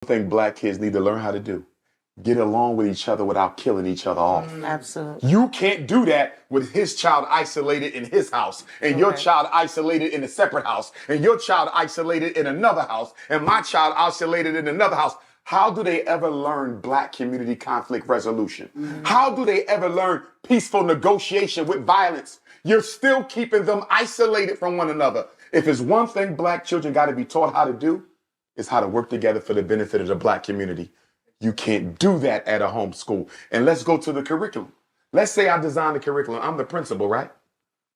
thing black kids need to learn how to do. Get along with each other without killing each other off. Absolutely. You can't do that with his child isolated in his house and your child isolated in a separate house and your child isolated in another house and my child isolated in another house. How do they ever learn black community conflict resolution? How do they ever learn peaceful negotiation with violence? You're still keeping them isolated from one another. If it's one thing black children got to be taught how to do, it's how to work together for the benefit of the black community. You can't do that at a homeschool. And let's go to the curriculum. Let's say I designed the curriculum. I'm the principal, right?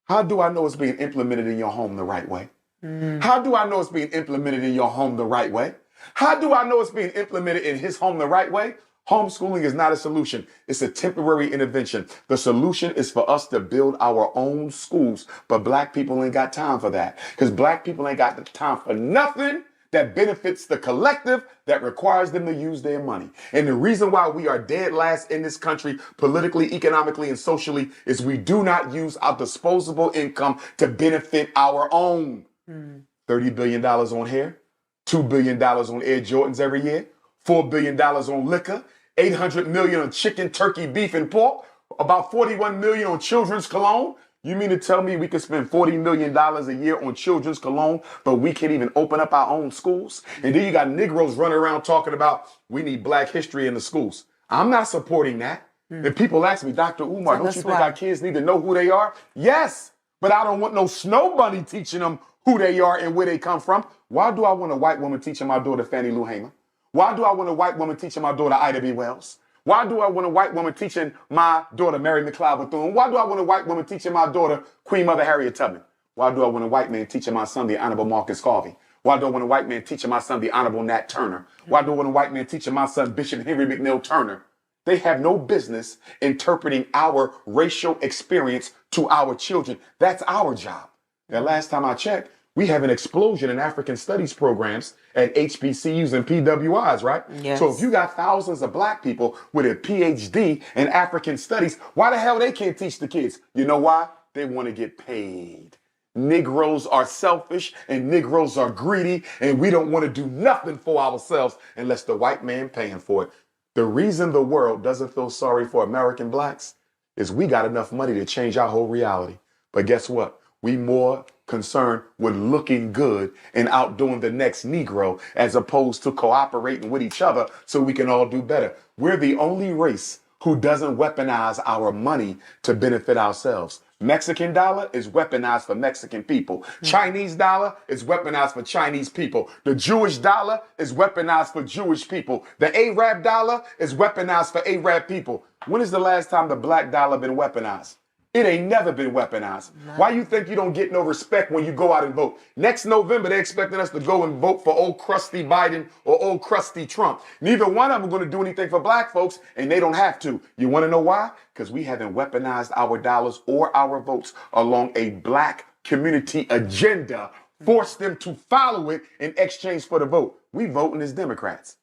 How do I know it's being implemented in your home the right way? How do I know it's being implemented in your home the right way? How do I know it's being implemented in his home the right way? Homeschooling is not a solution. It's a temporary intervention. The solution is for us to build our own schools. But black people ain't got time for that. Because black people ain't got the time for nothing that benefits the collective that requires them to use their money. And the reason why we are dead last in this country, politically, economically, and socially, is we do not use our disposable income to benefit our own. $30 billion on hair, $2 billion on Air Jordans every year, $4 billion on liquor, $800 million on chicken, turkey, beef, and pork, about $41 million on children's cologne. You mean to tell me we could spend $40 million a year on children's cologne, but we can't even open up our own schools? And then you got Negroes running around talking about we need black history in the schools. I'm not supporting that. And people ask me, Dr. Umar, don't you think our kids need to know who they are? Yes, but I don't want no snow bunny teaching them who they are and where they come from. Why do I want a white woman teaching my daughter Fannie Lou Hamer? Why do I want a white woman teaching my daughter Ida B. Wells? Why do I want a white woman teaching my daughter Mary McLeod Bethune? Why do I want a white woman teaching my daughter Queen Mother Harriet Tubman? Why do I want a white man teaching my son the Honorable Marcus Garvey? Why do I want a white man teaching my son the Honorable Nat Turner? Why do I want a white man teaching my son Bishop Henry McNeil Turner? They have no business interpreting our racial experience to our children. That's our job. Now, last time I checked, we have an explosion in African studies programs at HBCUs and PWIs, right? Yes. So if you got thousands of black people with a PhD in African studies, why the hell they can't teach the kids? You know why? They want to get paid. Negroes are selfish and Negroes are greedy, and we don't want to do nothing for ourselves unless the white man paying for it. The reason the world doesn't feel sorry for American blacks is we got enough money to change our whole reality. But guess what? We more concerned with looking good and outdoing the next Negro as opposed to cooperating with each other so we can all do better. We're the only race who doesn't weaponize our money to benefit ourselves. Mexican dollar is weaponized for Mexican people. Chinese dollar is weaponized for Chinese people. The Jewish dollar is weaponized for Jewish people. The Arab dollar is weaponized for Arab people. When is the last time the black dollar been weaponized? It ain't never been weaponized. Why you think you don't get no respect when you go out and vote? Next November, they're expecting us to go and vote for old crusty Biden or old crusty Trump. Neither one of them are going to do anything for black folks, and they don't have to. You want to know why? Because we haven't weaponized our dollars or our votes along a black community agenda, forced them to follow it in exchange for the vote. We voting as Democrats.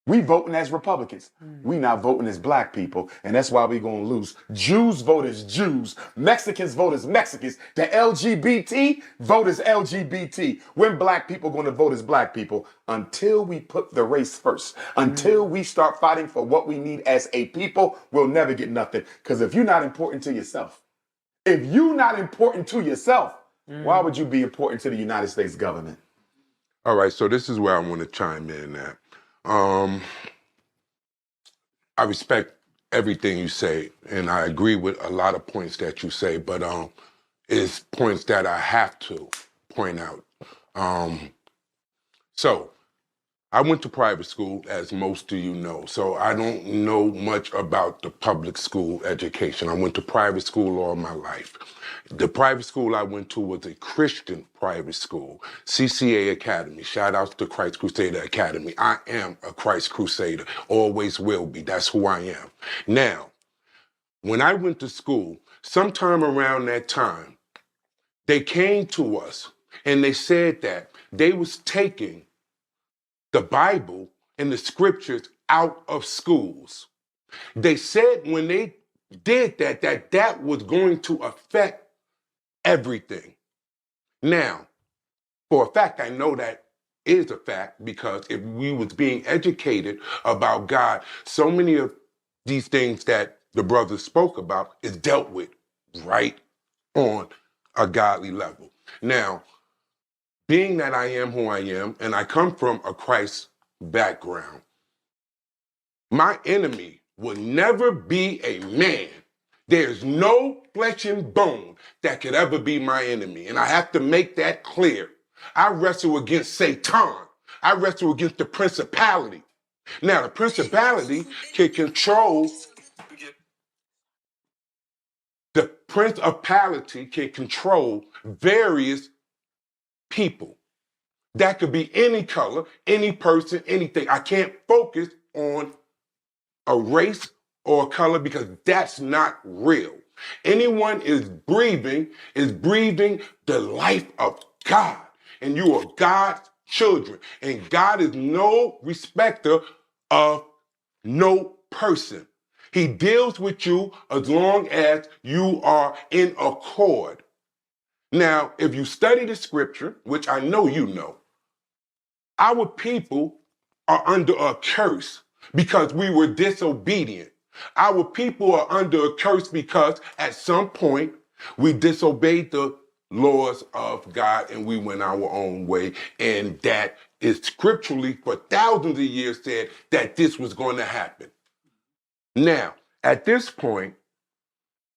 We voting as Republicans. We not voting as black people, and that's why we gonna lose. Jews vote as Jews. Mexicans vote as Mexicans. The LGBT vote as LGBT. When black people gonna vote as black people? Until we put the race first. Until we start fighting for what we need as a people, we'll never get nothing. Because if you're not important to yourself, why would you be important to the United States government? All right, so this is where I want to chime in at. I respect everything you say, and I agree with a lot of points that you say, but it's points that I have to point out. So I went to private school, as most of you know, so I don't know much about the public school education. I went to private school all my life. The private school I went to was a Christian private school, CCA Academy. Shout out to Christ Crusader Academy. I am a Christ Crusader, always will be. That's who I am. Now, when I went to school, sometime around that time, they came to us and they said that they was taking the Bible and the scriptures out of schools. They said when they did that, that was going to affect everything. Now, for a fact, I know that is a fact, because if we was being educated about God, so many of these things that the brothers spoke about is dealt with right on a godly level. Now, being that I am who I am, and I come from a Christ background, my enemy will never be a man. There's no flesh and bone that could ever be my enemy. And I have to make that clear. I wrestle against Satan. I wrestle against the principality. Now, the principality can control various people. That could be any color, any person, anything. I can't focus on a race or a color because that's not real. Anyone is breathing the life of God. And you are God's children. And God is no respecter of no person. He deals with you as long as you are in accord. Now, if you study the scripture, which I know you know, our people are under a curse because we were disobedient. Our people are under a curse because at some point we disobeyed the laws of God and we went our own way. And that is scripturally for thousands of years said that this was going to happen. Now, at this point,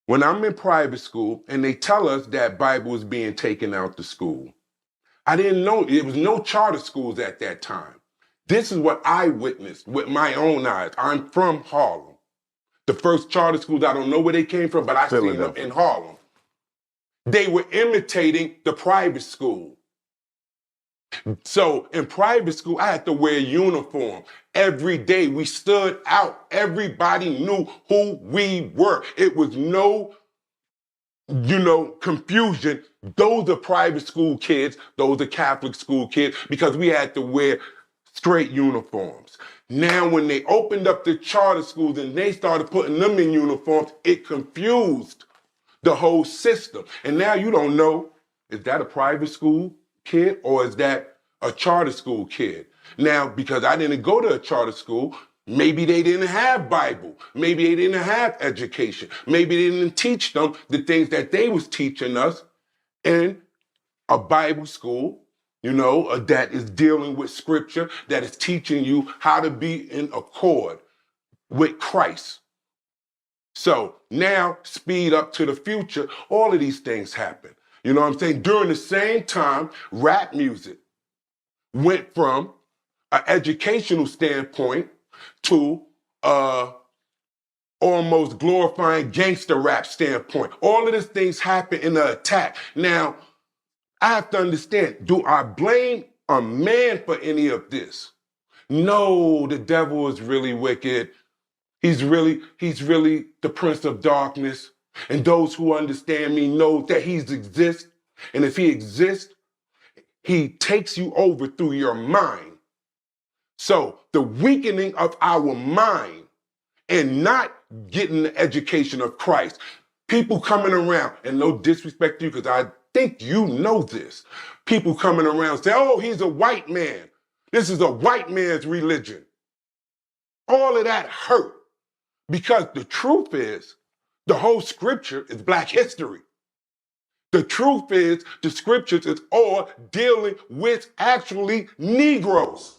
when I'm in private school and they tell us that Bible is being taken out the school, I didn't know, there was no charter schools at that time. This is what I witnessed with my own eyes. I'm from Harlem. The first charter schools, I don't know where they came from, but I seen them in Harlem. They were imitating the private school. So in private school, I had to wear a uniform. Every day we stood out. Everybody knew who we were. It was no confusion. Those are private school kids. Those are Catholic school kids, because we had to wear straight uniforms. Now, when they opened up the charter schools and they started putting them in uniforms, it confused the whole system. And now you don't know, is that a private school kid or is that a charter school kid? Now, because I didn't go to a charter school, maybe they didn't have Bible. Maybe they didn't have education. Maybe they didn't teach them the things that they was teaching us in a Bible school, that is dealing with scripture, that is teaching you how to be in accord with Christ. So now, speed up to the future, all of these things happen. You know what I'm saying? During the same time, rap music went from an educational standpoint to almost glorifying gangster rap standpoint. All of these things happen in the attack. Now, I have to understand, do I blame a man for any of this? No, the devil is really wicked. He's really the prince of darkness. And those who understand me know that he exists. And if he exists, he takes you over through your mind. So the weakening of our mind and not getting the education of Christ. People coming around, and no disrespect to you, because I think you know this. People coming around say, oh, he's a white man. This is a white man's religion. All of that hurt. Because the truth is, the whole scripture is Black history. The truth is, the scriptures is all dealing with actually Negroes.